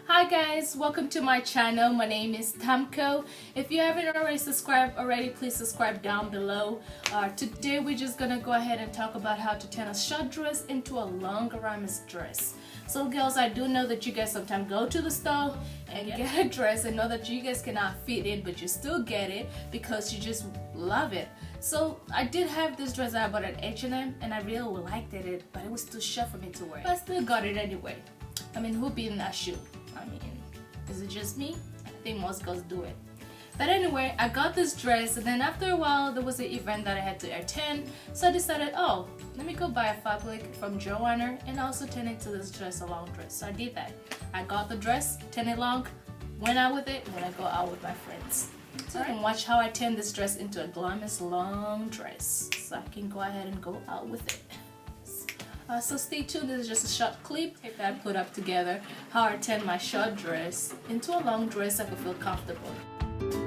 Hi guys, welcome to my channel. My name is Tamko. If you haven't already subscribed please subscribe down below. Today we're just gonna go ahead and talk about how to turn a short dress into a long garment dress. So girls, I do know that you guys sometimes go to the store and get a dress and know that you guys cannot fit in, but you still get it because you just love it. So I did have this dress that I bought at H&M and I really liked it, but it was too short for me to wear. But I still got it anyway. I mean, who be in that shoe? I mean, is it just me? I think most girls do it. But anyway, I got this dress, and then after a while there was an event that I had to attend, so I decided, oh, let me go buy a fabric from Joann and also turn it to this dress, a long dress. So I did that. I got the dress, turned it long, went out with it, and then I go out with my friends. So you can watch how I turn this dress into a glamorous long dress, so I can go ahead and go out with it. So stay tuned. This is just a short clip that I put up together how I turn my short dress into a long dress so I can feel comfortable.